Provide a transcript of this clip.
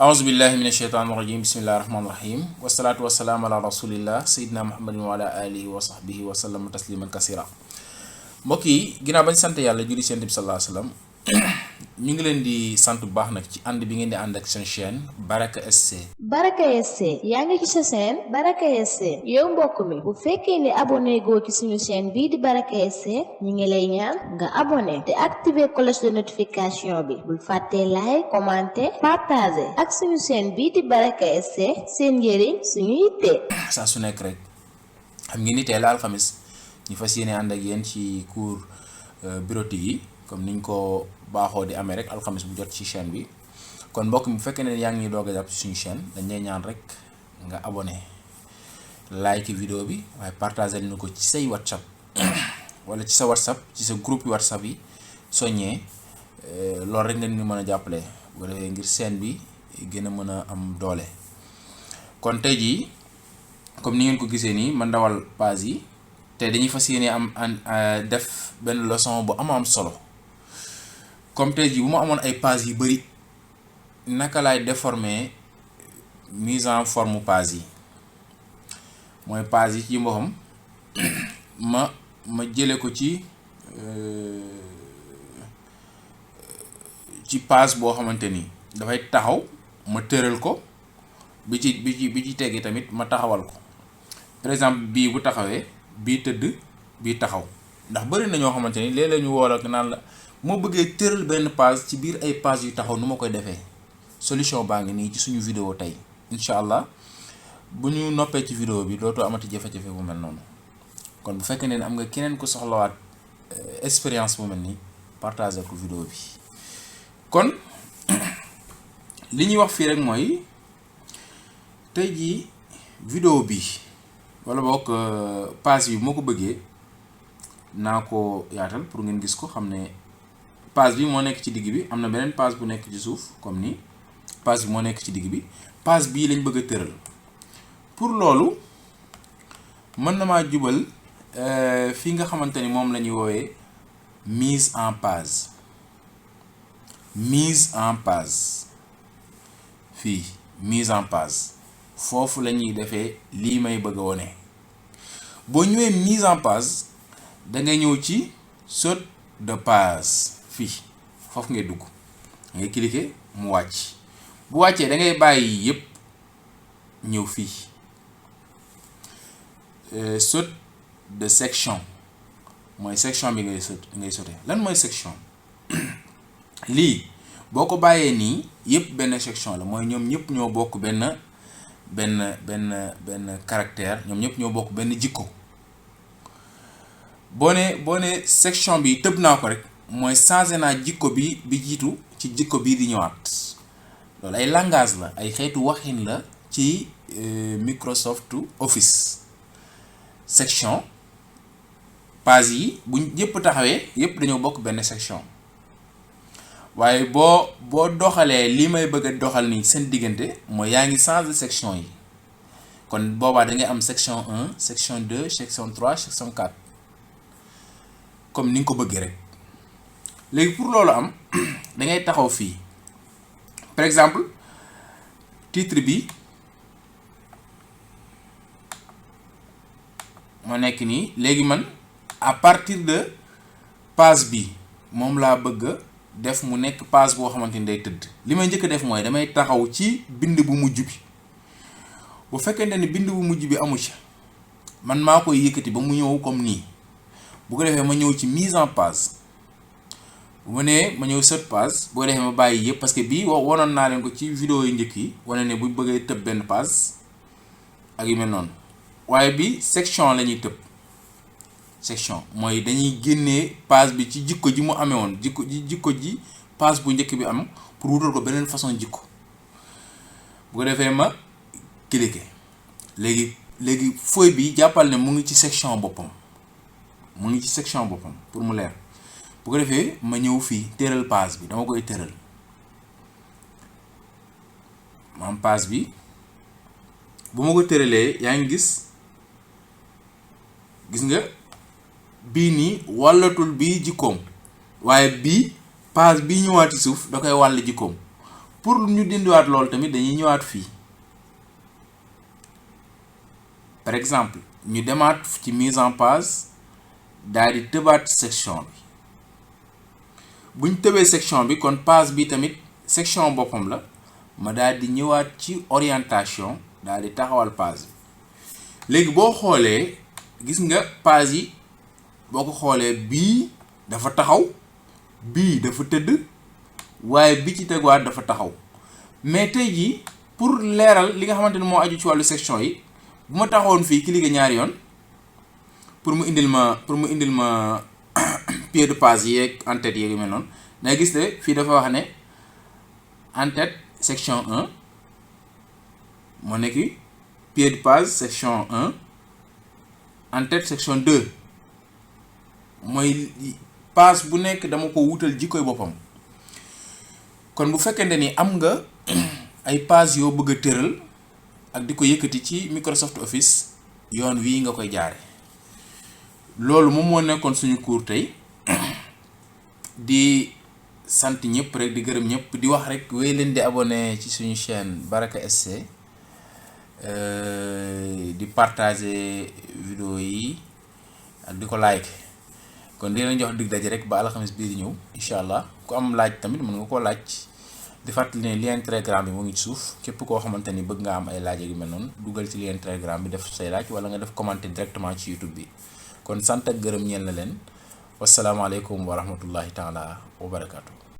أعوذ بالله من الشيطان الرجيم بسم الله الرحمن الرحيم والصلاة والسلام على رسول الله سيدنا محمد وعلى آله وصحبه وسلم تسليما كثيرا mbokk yi ginnaaw bañ sant yàlla julli seen bi sallallahu alayhi wasallam ñu ngi leen di sant bu baax nag ci ànd bi ngeen di ànd ak seen chaîne Baraka SC. Baraka SC yaa ngi ci sa chaîne Baraka SC yow mbokk mi bu fekkee ne abonné goo ci suñu chaîne bii di Baraka SC ñu ngi lay ñaan nga abonné te activer cloche de notification bi bul fàttee like commenter partager ak suñu chaîne bii di Baraka SC seen njëriñ suñu yitte. saa su nekk rek xam ngeen ni tey la alxamis ñu fas yéene ànd ak yéen ci cours bureautique yi comme niñ ko baaxoo di amee rek alxamis bu jot ci chaîne bi kon mbokk mi bu fekkee ne yaa ngi doog a jàpp ci suñu chaîne dañ lay ñaan rek nga abonné like vidéo bi waaye partager ñu ko ci say WhatsApp wala ci sa WhatsApp ci sa groupe WhatsApp yi soññee loolu rek ngeen ñu mën a jàppale bu defee ngir chaîne bi gën a mën a am doole. kon tey jii comme ni ngeen ko gisee nii ma ndawal page yi te dañuy fas yéene am def benn leçon bu am solo comme tey jii bu ma amoon ay pages yu bari naka laay déformer mise en forme page yi mooy page yi ci mboxam ma jële ko ci page boo xamante ni dafay taxaw ma tëral ko bi ci tegee tamit ma taxawal ko par exemple bii bu taxawee bii tëdd bii taxaw ndax bari na ñoo xamante ni léeg-léeg ñu woo ak naan la moo bëggee tëral benn page ci biir ay page yu taxaw nu ma koy defee solution baa ngi nii ci suñu vidéo tey incha allah bu ñu noppee ci vidéo bi dootoo amati jafe-jafe bu mel noonu kon bu fekkee ne am nga keneen ku soxlawaat expérience bu mel nii partager ko vidéo bi kon li ñuy wax fii rek mooy tey jii vidéo bi wala boog page bi moo ko bëggee naa ko yaatal pour ngeen gis ko xam ne page bi moo nekk ci digg bi am na beneen page bu nekk ci suuf comme ni page bi moo nekk ci digg bi page bii lañ bëgg a tëral pour loolu mën na maa jubal fi nga xamante ni moom la ñuy woowee mise en page fii mise en page foofu la ñuy defee lii may bëgg a wone boo ñëwee mise en page da ngay ñëw ci saut de page fii foofu ngay dugg ngay cliquer mu wàcc bu wàccee da ngay bàyyi yépp ñëw fii saut de section mooy section bi ngay sauter lan mooy section lii boo ko bàyyee nii yépp benn section la mooy ñoom ñëpp ñoo bokk benn caractère ñoom ñëpp ñoo bokk benn jikko boo ne section bi tëb naa ko rek mooy changé naa jikko bi jiitu ci jikko bii di ñëwaat loolu ay langage la ay xeetu waxin la ci Microsoft Office section page yi bu yëpp taxawee yëpp dañoo bokk benn section waaye boo doxalee lii may bëgg a doxal nii seen diggante mooy yaa ngi changer section yi kon boobaa da ngay am section 1 section 2 section 3 section 4 comme ni nga ko bëggee rek léegi pour loolu am da ngay taxaw fii par exemple titre bi moo nekk nii léegi man à partir de page bi moom laa bëgg def mu nekk page boo xamante ni day tëdd li may njëkk a def mooy damay taxaw ci bind bu mujj bi bu fekkente ni bind bu mujj bi amu ci man maa koy yëkkati ba mu ñëw comme nii bu ko defee ma ñëw ci mise en page bu ma nee ma ñëw saut page boo defee ma bàyyi yëpp parce que bii wanoon naa leen ko ci vidéo yu njëkk yi wane ne bu bëggee tëb benn page ak yu mel noonu waaye bi section la ñuy tëb section mooy dañuy génnee page bi ci jikko ji mu amee woon jikko ji page bu njëkk bi am pour wutal ko beneen façon jikko bu ko defee ma cliquer léegi feuille bi jàppal ne mu ngi ci section boppam pour mu leer bu ko defee ma ñëw fii tëral page bi dama koy tëral ma am page bi bu ma ko tëralee yaa ngi gis nga bii nii wàllatul bii jikkoom waaye bii page bii ñëwaat ci suuf da koy wàll jikkoom pour ñu dindiwaat loolu tamit dañuy ñëwaat fii par exemple ñu demaat ci mise en page daal di tëbaat section bi buñ tëbee section bi kon page bi tamit section boppam la ma daal di ñëwaat ci orientation daal di taxawal page bi léegi boo xoolee gis nga page yi boo ko xoolee bii dafa taxaw bii dafa tëdd waaye bi ci teguwaat dafa taxaw mais tey jii pour leeral li nga xamante ne moo aju ci wàllu section yi bu ma taxawoon fii cliquer ñaari yoon pour mu indil ma pied de page yeeg en-tête yeeg yu mel noonu day gis ne fii dafa wax ne en-tête section 1 moo nekk pied de page section 1 en-tête section 2 mooy page bu nekk dama ko wutal jikkoy boppam. kon bu fekkente ni am nga ay page yoo bëgg a tëral ak di ko yëkkati ci Microsoft Office yoon wii nga koy jaare loolu moom moo nekkoon suñu cours tey di sant ñëpp rek di gërëm ñëpp di wax rek wéy leen di abonné ci suñu chaîne Baraka SC di partager vidéo yi ak di ko like kon di leen jox dig daje rek ba alxames bii di ñëw incha allah ku am laaj tamit mën nga koo laaj di fàttali ne lien Telegram bi mu ngi ci suuf képp koo xamante ni bëgg nga am ay laaj yu mel noonu dugal ci lien Telegram bi def say laaj wala nga def commenter directement ci YouTube bi kon sant ak gërëm ñeel na leen wasalaamaaleykum wa rahmatullahi taala wa barakaatu.